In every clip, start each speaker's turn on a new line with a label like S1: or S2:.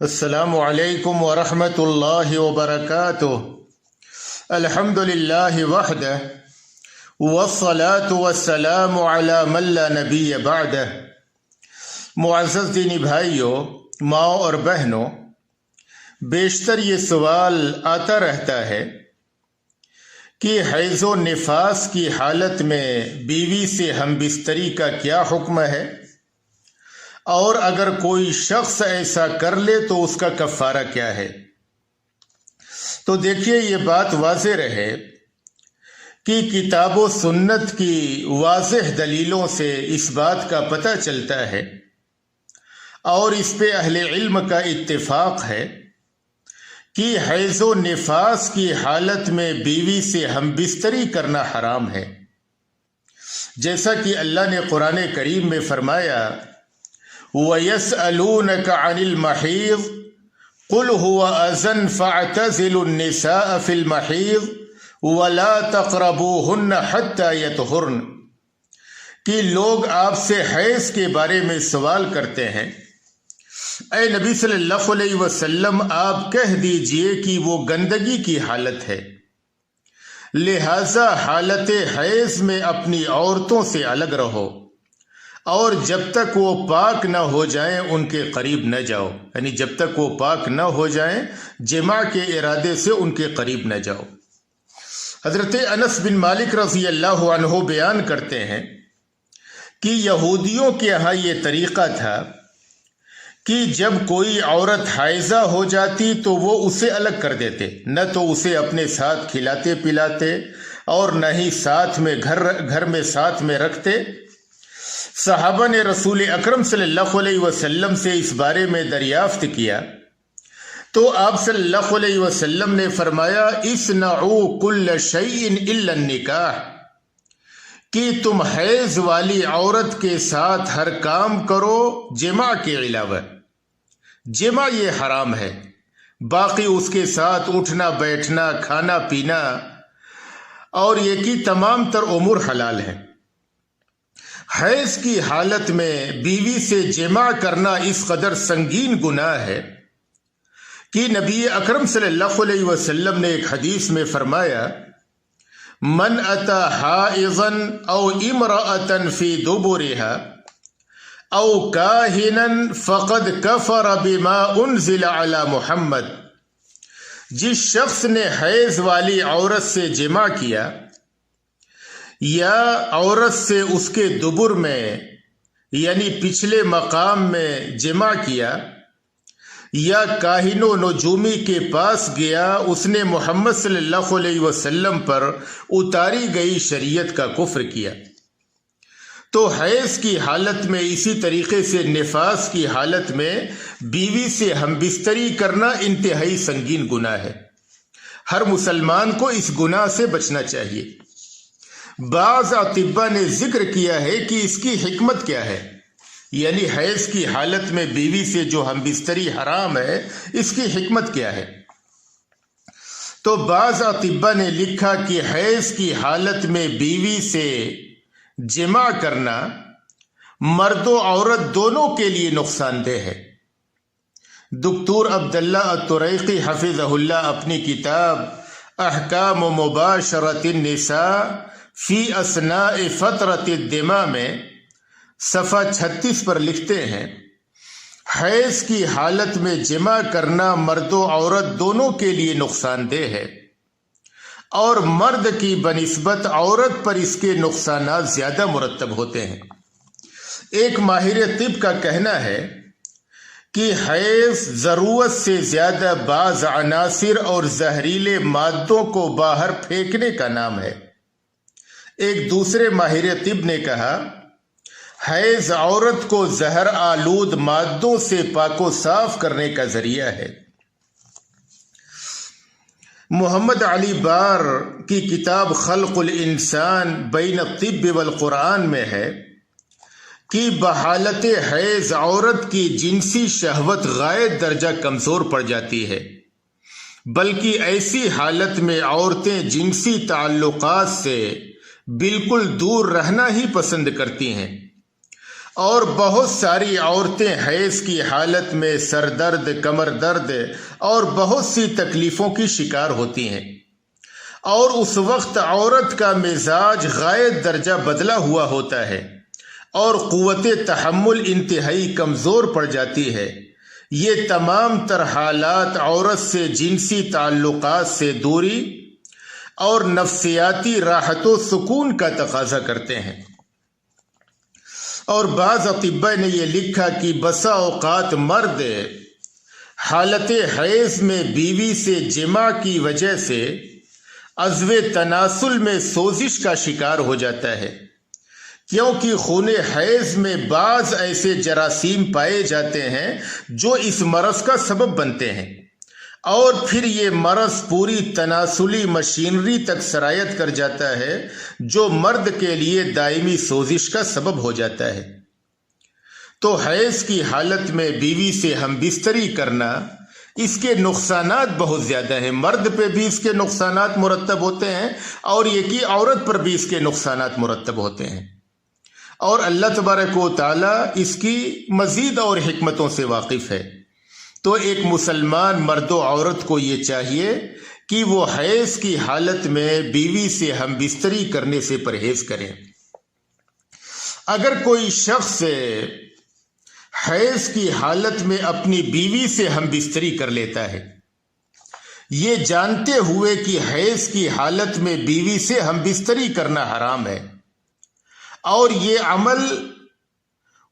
S1: السلام علیکم ورحمۃ اللہ وبرکاتہ۔ الحمد للہ وحدہ والصلاة والسلام علی من لا نبی بعدہ۔ معزز دینی بھائیوں، ماؤں اور بہنوں، بیشتر یہ سوال آتا رہتا ہے کہ حیض و نفاس کی حالت میں بیوی سے ہم بستری کا کیا حکم ہے، اور اگر کوئی شخص ایسا کر لے تو اس کا کفارہ کیا ہے۔ تو دیکھیے، یہ بات واضح رہے کہ کتاب و سنت کی واضح دلیلوں سے اس بات کا پتہ چلتا ہے، اور اس پہ اہل علم کا اتفاق ہے کہ حیض و نفاس کی حالت میں بیوی سے ہم بستری کرنا حرام ہے۔ جیسا کہ اللہ نے قرآن کریم میں فرمایا، وَيَسْأَلُونَكَ عَنِ الْمَحِيضِ قُلْ هُوَ أَذًى فَاعْتَزِلُوا النِّسَاءَ فِي الْمَحِيضِ وَلَا تَقْرَبُوهُنَّ حَتَّى يَطْهُرْنَ، کہ لوگ آپ سے حیض کے بارے میں سوال کرتے ہیں۔ اے نبی صلی اللہ علیہ وسلم، آپ کہہ دیجئے کہ وہ گندگی کی حالت ہے، لہذا حالت حیض میں اپنی عورتوں سے الگ رہو، اور جب تک وہ پاک نہ ہو جائیں ان کے قریب نہ جاؤ، یعنی جب تک وہ پاک نہ ہو جائیں جماع کے ارادے سے ان کے قریب نہ جاؤ۔ حضرت انس بن مالک رضی اللہ عنہ بیان کرتے ہیں کہ یہودیوں کے یہاں یہ طریقہ تھا کہ جب کوئی عورت حائضہ ہو جاتی تو وہ اسے الگ کر دیتے، نہ تو اسے اپنے ساتھ کھلاتے پلاتے اور نہ ہی ساتھ میں گھر میں ساتھ میں رکھتے۔ صحابہ نے رسول اکرم صلی اللہ علیہ وسلم سے اس بارے میں دریافت کیا تو آپ صلی اللہ علیہ وسلم نے فرمایا، اصنعوا کل شیء الا النکاح، کہ تم حیض والی عورت کے ساتھ ہر کام کرو جماع کے علاوہ۔ جماع یہ حرام ہے، باقی اس کے ساتھ اٹھنا بیٹھنا کھانا پینا اور یہ کہ تمام تر امور حلال ہیں۔ حیض کی حالت میں بیوی سے جماع کرنا اس قدر سنگین گناہ ہے کہ نبی اکرم صلی اللہ علیہ وسلم نے ایک حدیث میں فرمایا، من اتی حائضا او امرأة فی دبرها او کاہنا فقد کفر بما انزل علی محمد۔ جس شخص نے حیض والی عورت سے جماع کیا یا عورت سے اس کے دبر میں یعنی پچھلے مقام میں جماع کیا یا کاہن و نجومی کے پاس گیا، اس نے محمد صلی اللہ علیہ وسلم پر اتاری گئی شریعت کا کفر کیا۔ تو حیض کی حالت میں اسی طریقے سے نفاس کی حالت میں بیوی سے ہم بستری کرنا انتہائی سنگین گناہ ہے۔ ہر مسلمان کو اس گناہ سے بچنا چاہیے۔ بعض اطباء نے ذکر کیا ہے کہ اس کی حکمت کیا ہے، یعنی حیض کی حالت میں بیوی سے جو ہم بستری حرام ہے، اس کی حکمت کیا ہے۔ تو بعض اطباء نے لکھا کہ حیض کی حالت میں بیوی سے جماع کرنا مرد و عورت دونوں کے لیے نقصان دہ ہے۔ دکتور عبداللہ الطریقی حفظہ اللہ اپنی کتاب احکام مباشرۃ النساء فی اثناء فترۃ الدماء میں صفحہ 36 پر لکھتے ہیں، حیض کی حالت میں جماع کرنا مرد و عورت دونوں کے لیے نقصان دہ ہے، اور مرد کی بنسبت عورت پر اس کے نقصانات زیادہ مرتب ہوتے ہیں۔ ایک ماہر طب کا کہنا ہے کہ حیض ضرورت سے زیادہ بعض عناصر اور زہریلے مادوں کو باہر پھینکنے کا نام ہے۔ ایک دوسرے ماہر طب نے کہا، حیض عورت کو زہر آلود مادوں سے پاک و صاف کرنے کا ذریعہ ہے۔ محمد علی بار کی کتاب خلق الانسان بین الطب والقرآن میں ہے کہ بحالت حیض عورت کی جنسی شہوت غائب درجہ کمزور پڑ جاتی ہے، بلکہ ایسی حالت میں عورتیں جنسی تعلقات سے بالکل دور رہنا ہی پسند کرتی ہیں، اور بہت ساری عورتیں حیض کی حالت میں سر درد، کمر درد اور بہت سی تکلیفوں کی شکار ہوتی ہیں، اور اس وقت عورت کا مزاج غائب درجہ بدلا ہوا ہوتا ہے اور قوت تحمل انتہائی کمزور پڑ جاتی ہے۔ یہ تمام تر حالات عورت سے جنسی تعلقات سے دوری اور نفسیاتی راحت و سکون کا تقاضا کرتے ہیں۔ اور بعض اطباء نے یہ لکھا کہ بسا اوقات مرد حالت حیض میں بیوی سے جماع کی وجہ سے عضو تناسل میں سوزش کا شکار ہو جاتا ہے، کیونکہ خون حیض میں بعض ایسے جراثیم پائے جاتے ہیں جو اس مرض کا سبب بنتے ہیں، اور پھر یہ مرض پوری تناسلی مشینری تک سرایت کر جاتا ہے جو مرد کے لیے دائمی سوزش کا سبب ہو جاتا ہے۔ تو حیض کی حالت میں بیوی سے ہم بستری کرنا، اس کے نقصانات بہت زیادہ ہیں۔ مرد پہ بھی اس کے نقصانات مرتب ہوتے ہیں اور یہ کہ عورت پر بھی اس کے نقصانات مرتب ہوتے ہیں، اور اللہ تبارک و تعالی اس کی مزید اور حکمتوں سے واقف ہے۔ تو ایک مسلمان مرد و عورت کو یہ چاہیے کہ وہ حیض کی حالت میں بیوی سے ہم بستری کرنے سے پرہیز کریں۔ اگر کوئی شخص حیض کی حالت میں اپنی بیوی سے ہم بستری کر لیتا ہے، یہ جانتے ہوئے کہ حیض کی حالت میں بیوی سے ہم بستری کرنا حرام ہے، اور یہ عمل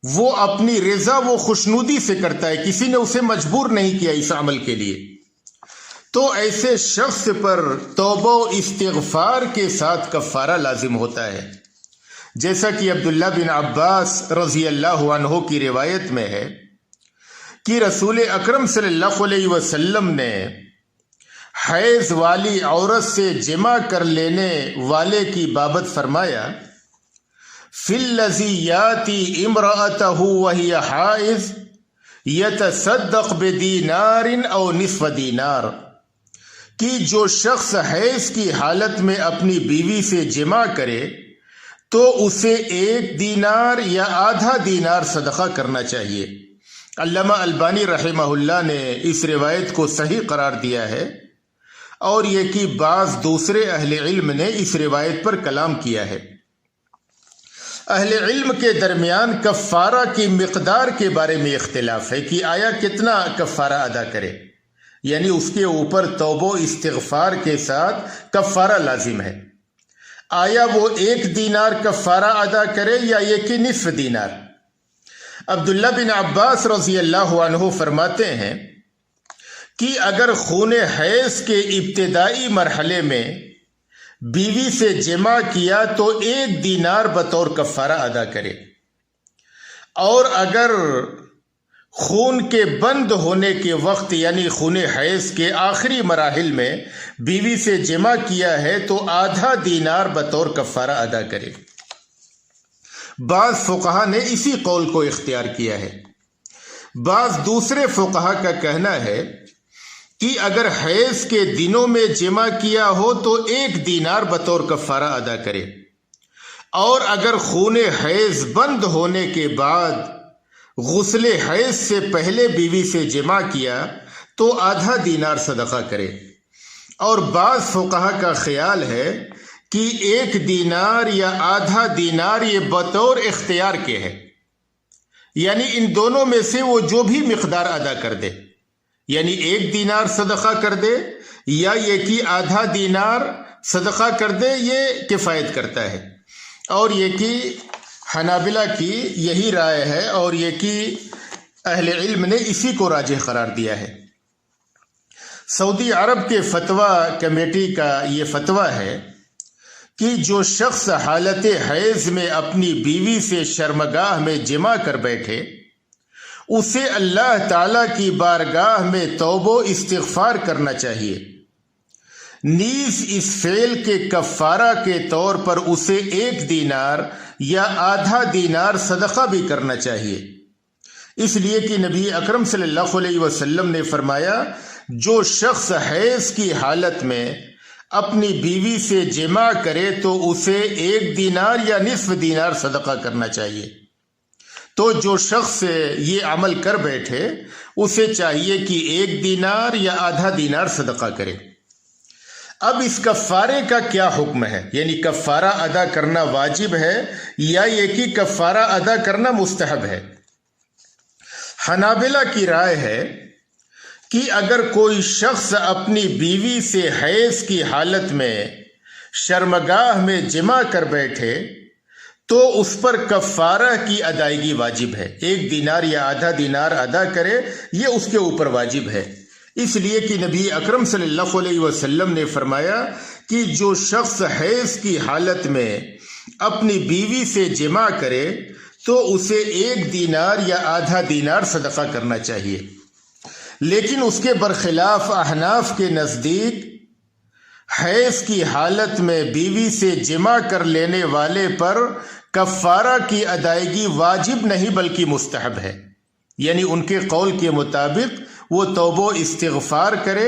S1: وہ اپنی رضا و خوشنودی سے کرتا ہے، کسی نے اسے مجبور نہیں کیا اس عمل کے لیے، تو ایسے شخص پر توبہ و استغفار کے ساتھ کفارہ لازم ہوتا ہے، جیسا کہ عبداللہ بن عباس رضی اللہ عنہ کی روایت میں ہے کہ رسول اکرم صلی اللہ علیہ وسلم نے حیض والی عورت سے جماع کر لینے والے کی بابت فرمایا، فی الذی یاتی امرأتہ وہی حائض یتصدق بدینار او نصف دینار، کہ جو شخص حیض کی حالت میں اپنی بیوی سے جماع کرے تو اسے 1 دینار یا آدھا دینار صدقہ کرنا چاہیے۔ علامہ البانی رحمہ اللہ نے اس روایت کو صحیح قرار دیا ہے، اور یہ کہ بعض دوسرے اہل علم نے اس روایت پر کلام کیا ہے۔ اہل علم کے درمیان کفارہ کی مقدار کے بارے میں اختلاف ہے کہ آیا کتنا کفارہ ادا کرے، یعنی اس کے اوپر توبہ استغفار کے ساتھ کفارہ لازم ہے۔ آیا وہ 1 دینار کفارہ ادا کرے یا یہ کہ نصف دینار؟ عبداللہ بن عباس رضی اللہ عنہ فرماتے ہیں کہ اگر خون حیض کے ابتدائی مرحلے میں بیوی سے جماع کیا تو 1 دینار بطور کفارہ ادا کرے، اور اگر خون کے بند ہونے کے وقت یعنی خون حیض کے آخری مراحل میں بیوی سے جماع کیا ہے تو آدھا دینار بطور کفارہ ادا کرے۔ بعض فقہا نے اسی قول کو اختیار کیا ہے۔ بعض دوسرے فقہا کا کہنا ہے کہ اگر حیض کے دنوں میں جماع کیا ہو تو 1 دینار بطور کفارہ ادا کرے، اور اگر خون حیض بند ہونے کے بعد غسل حیض سے پہلے بیوی سے جماع کیا تو آدھا دینار صدقہ کرے۔ اور بعض فقہا کا خیال ہے کہ 1 دینار یا آدھا دینار یہ بطور اختیار کے ہے، یعنی ان دونوں میں سے وہ جو بھی مقدار ادا کر دے، یعنی 1 دینار صدقہ کر دے یا یہ کہ آدھا دینار صدقہ کر دے، یہ کفایت کرتا ہے۔ اور یہ کہ حنابلہ کی یہی رائے ہے، اور یہ کہ اہل علم نے اسی کو راجح قرار دیا ہے۔ سعودی عرب کے فتویٰ کمیٹی کا یہ فتویٰ ہے کہ جو شخص حالت حیض میں اپنی بیوی سے شرمگاہ میں جماع کر بیٹھے، اسے اللہ تعالی کی بارگاہ میں توبہ و استغفار کرنا چاہیے، نیز اس فعل کے کفارہ کے طور پر اسے 1 دینار یا آدھا دینار صدقہ بھی کرنا چاہیے، اس لیے کہ نبی اکرم صلی اللہ علیہ وسلم نے فرمایا، جو شخص حیض کی حالت میں اپنی بیوی سے جماع کرے تو اسے 1 دینار یا نصف دینار صدقہ کرنا چاہیے۔ تو جو شخص یہ عمل کر بیٹھے اسے چاہیے کہ 1 دینار یا آدھا دینار صدقہ کرے۔ اب اس کفارے کا کیا حکم ہے؟ یعنی کفارہ ادا کرنا واجب ہے یا یہ کہ کفارہ ادا کرنا مستحب ہے؟ حنابلہ کی رائے ہے کہ اگر کوئی شخص اپنی بیوی سے حیض کی حالت میں شرمگاہ میں جمع کر بیٹھے تو اس پر کفارہ کی ادائیگی واجب ہے۔ 1 دینار یا آدھا دینار ادا کرے، یہ اس کے اوپر واجب ہے، اس لیے کہ نبی اکرم صلی اللہ علیہ وسلم نے فرمایا کہ جو شخص حیض کی حالت میں اپنی بیوی سے جمع کرے تو اسے 1 دینار یا آدھا دینار صدقہ کرنا چاہیے۔ لیکن اس کے برخلاف احناف کے نزدیک حیض کی حالت میں بیوی سے جمع کر لینے والے پر کفارہ کی ادائیگی واجب نہیں بلکہ مستحب ہے، یعنی ان کے قول کے مطابق وہ توبہ و استغفار کرے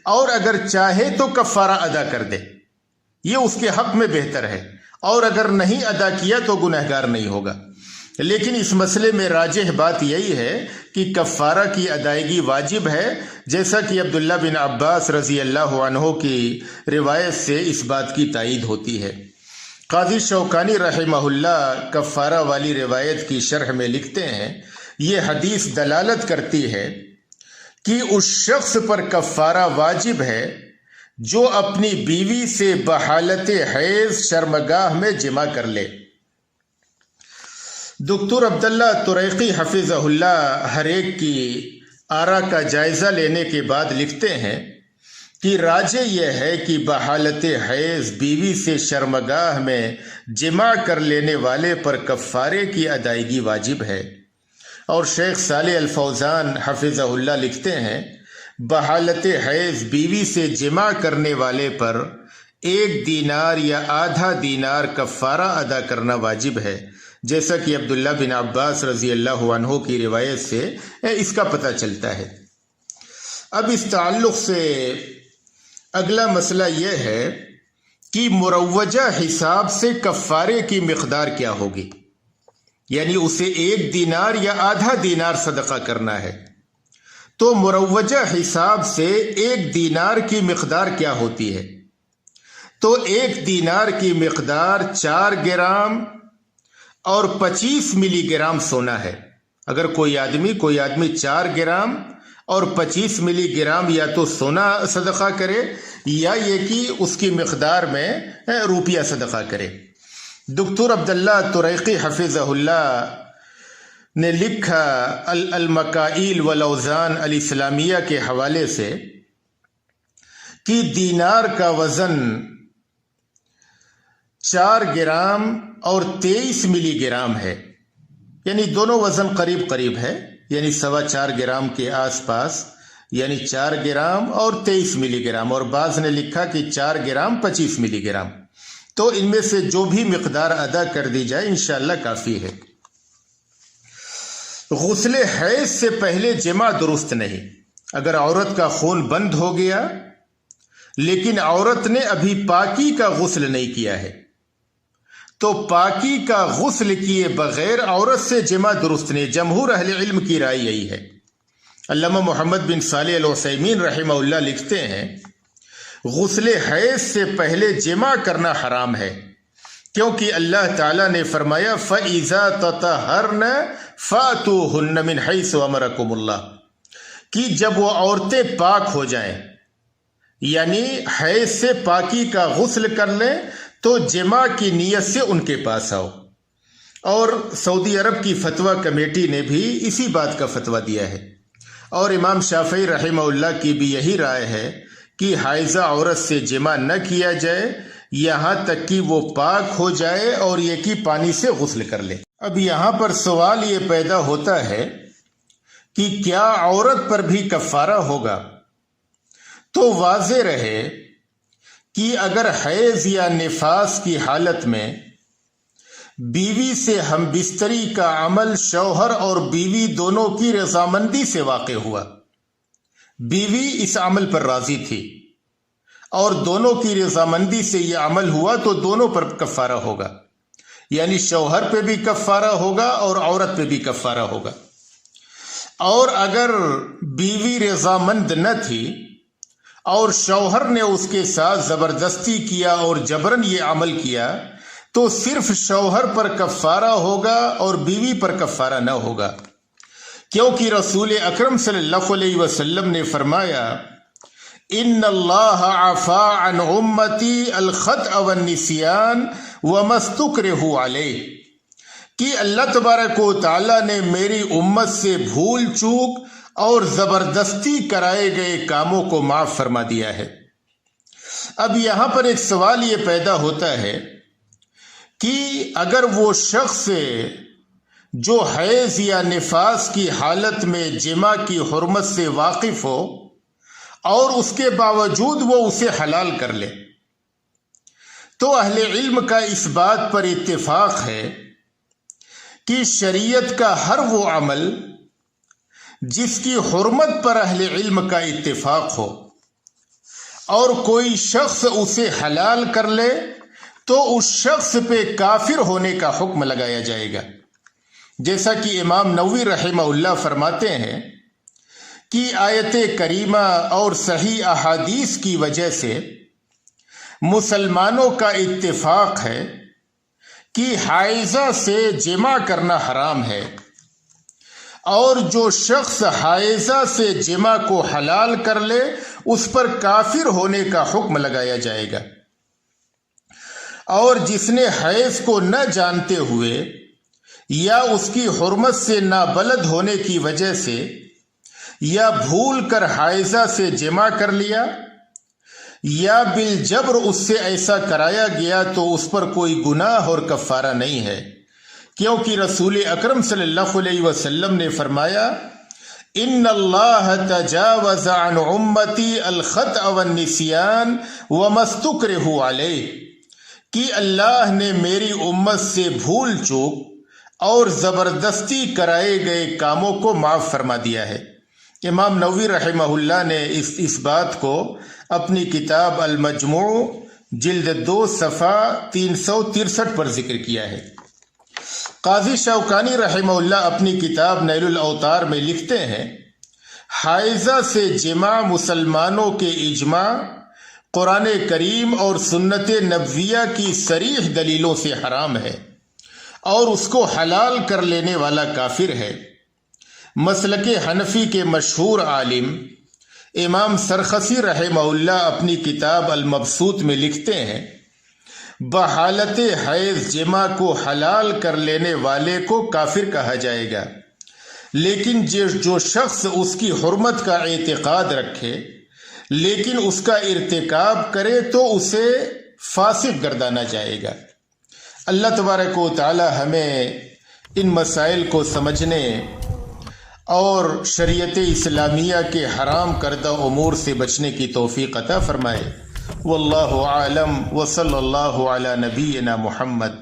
S1: اور اگر چاہے تو کفارہ ادا کر دے، یہ اس کے حق میں بہتر ہے، اور اگر نہیں ادا کیا تو گنہگار نہیں ہوگا۔ لیکن اس مسئلے میں راجح بات یہی ہے کہ کفارہ کی ادائیگی واجب ہے، جیسا کہ عبداللہ بن عباس رضی اللہ عنہ کی روایت سے اس بات کی تائید ہوتی ہے۔ قاضی شوکانی رحمہ اللہ کفارہ والی روایت کی شرح میں لکھتے ہیں، یہ حدیث دلالت کرتی ہے کہ اس شخص پر کفارہ واجب ہے جو اپنی بیوی سے بحالت حیض شرمگاہ میں جمع کر لے۔ دکتور عبداللہ طریقی حفظہ اللہ ہر ایک کی آراء کا جائزہ لینے کے بعد لکھتے ہیں کہ راجح یہ ہے کہ بحالت حیض بیوی سے شرمگاہ میں جمع کر لینے والے پر کفارے کی ادائیگی واجب ہے۔ اور شیخ صالح الفوزان حفظہ اللہ لکھتے ہیں بحالت حیض بیوی سے جمع کرنے والے پر 1 دینار یا آدھا دینار کفارہ ادا کرنا واجب ہے، جیسا کہ عبداللہ بن عباس رضی اللہ عنہ کی روایت سے اس کا پتہ چلتا ہے۔ اب اس تعلق سے اگلا مسئلہ یہ ہے کہ مروجہ حساب سے کفارے کی مقدار کیا ہوگی، یعنی اسے 1 دینار یا آدھا دینار صدقہ کرنا ہے، تو مروجہ حساب سے 1 دینار کی مقدار کیا ہوتی ہے؟ تو 1 دینار کی مقدار 4 گرام اور 25 ملی گرام سونا ہے۔ اگر کوئی آدمی 4 گرام اور 25 ملی گرام یا تو سونا صدقہ کرے یا یہ کہ اس کی مقدار میں روپیہ صدقہ کرے۔ دکتور عبداللہ طریقی حفظہ اللہ نے لکھا المکائل والاوزان الاسلامیہ کے حوالے سے کہ دینار کا وزن 4 گرام اور 23 ملی گرام ہے، یعنی دونوں وزن قریب قریب ہے، یعنی 4.25 گرام کے آس پاس، یعنی 4 گرام اور 23 ملی گرام، اور بعض نے لکھا کہ 4 گرام 25 ملی گرام۔ تو ان میں سے جو بھی مقدار ادا کر دی جائے انشاءاللہ کافی ہے۔ غسل حیض سے پہلے جمع درست نہیں۔ اگر عورت کا خون بند ہو گیا لیکن عورت نے ابھی پاکی کا غسل نہیں کیا ہے تو پاکی کا غسل کیے بغیر عورت سے جمع درست نہیں۔ جمہور اہل علم کی رائے یہی ہے۔ علامہ محمد بن صالح العثیمین رحمہ اللہ لکھتے ہیں غسل حیض سے پہلے جمع کرنا حرام ہے، کیونکہ اللہ تعالیٰ نے فرمایا فَإِذَا تَطَهَّرْنَ فَأْتُوهُنَّ مِنْ حَيْثُ أَمَرَكُمُ اللَّهُ، کہ جب وہ عورتیں پاک ہو جائیں، یعنی حیض سے پاکی کا غسل کر لیں تو جمع کی نیت سے ان کے پاس آؤ۔ اور سعودی عرب کی فتویٰ کمیٹی نے بھی اسی بات کا فتویٰ دیا ہے، اور امام شافعی رحمہ اللہ کی بھی یہی رائے ہے کہ حائضہ عورت سے جمع نہ کیا جائے یہاں تک کہ وہ پاک ہو جائے اور یہ کہ پانی سے غسل کر لے۔ اب یہاں پر سوال یہ پیدا ہوتا ہے کہ کیا عورت پر بھی کفارہ ہوگا؟ تو واضح رہے کہ اگر حیض یا نفاس کی حالت میں بیوی سے ہم بستری کا عمل شوہر اور بیوی دونوں کی رضامندی سے واقع ہوا، بیوی اس عمل پر راضی تھی اور دونوں کی رضامندی سے یہ عمل ہوا تو دونوں پر کفارہ ہوگا۔ یعنی شوہر پہ بھی کفارہ ہوگا اور عورت پہ بھی کفارہ ہوگا۔ اور اگر بیوی رضامند نہ تھی اور شوہر نے اس کے ساتھ زبردستی کیا اور جبرن یہ عمل کیا تو صرف شوہر پر کفارہ ہوگا اور بیوی پر کفارہ نہ ہوگا، کیونکہ رسول اکرم صلی اللہ علیہ وسلم نے فرمایا ان اللہ عفا عن امتی الخطأ والنسیان وما استکرہوا علیہ، کہ اللہ تبارک و تعالی نے میری امت سے بھول چوک اور زبردستی کرائے گئے کاموں کو معاف فرما دیا ہے۔ اب یہاں پر ایک سوال یہ پیدا ہوتا ہے کہ اگر وہ شخص جو حیض یا نفاس کی حالت میں جماع کی حرمت سے واقف ہو اور اس کے باوجود وہ اسے حلال کر لے، تو اہل علم کا اس بات پر اتفاق ہے کہ شریعت کا ہر وہ عمل جس کی حرمت پر اہل علم کا اتفاق ہو اور کوئی شخص اسے حلال کر لے تو اس شخص پہ کافر ہونے کا حکم لگایا جائے گا، جیسا کہ امام نووی رحمہ اللہ فرماتے ہیں کہ آیت کریمہ اور صحیح احادیث کی وجہ سے مسلمانوں کا اتفاق ہے کہ حائضہ سے جماع کرنا حرام ہے، اور جو شخص حائضہ سے جماع کو حلال کر لے اس پر کافر ہونے کا حکم لگایا جائے گا، اور جس نے حیض کو نہ جانتے ہوئے یا اس کی حرمت سے نابلد ہونے کی وجہ سے یا بھول کر حائضہ سے جماع کر لیا یا بالجبر اس سے ایسا کرایا گیا تو اس پر کوئی گناہ اور کفارہ نہیں ہے، کیونکہ رسول اکرم صلی اللہ علیہ وسلم نے فرمایا ان اللہ تجاوز عن امتی الخطأ والنسیان وما استکرہوا علیہ، کہ اللہ نے میری امت سے بھول چوک اور زبردستی کرائے گئے کاموں کو معاف فرما دیا ہے۔ امام نووی رحمہ اللہ نے اس بات کو اپنی کتاب المجموع جلد 2 صفحہ 363 پر ذکر کیا ہے۔ قاضی شوکانی رحمہ اللہ اپنی کتاب نیل الاوطار میں لکھتے ہیں حائضہ سے جماع مسلمانوں کے اجماع، قرآن کریم اور سنت نبویہ کی صریح دلیلوں سے حرام ہے اور اس کو حلال کر لینے والا کافر ہے۔ مسلک حنفی کے مشہور عالم امام سرخسی رحمہ اللہ اپنی کتاب المبسوط میں لکھتے ہیں بحالت حیض جماع کو حلال کر لینے والے کو کافر کہا جائے گا، لیکن جو شخص اس کی حرمت کا اعتقاد رکھے لیکن اس کا ارتکاب کرے تو اسے فاسق گردانا جائے گا۔ اللہ تبارک و تعالی ہمیں ان مسائل کو سمجھنے اور شریعت اسلامیہ کے حرام کردہ امور سے بچنے کی توفیق عطا فرمائے۔ واللہ اعلم وصلی اللہ علی نبینا محمد۔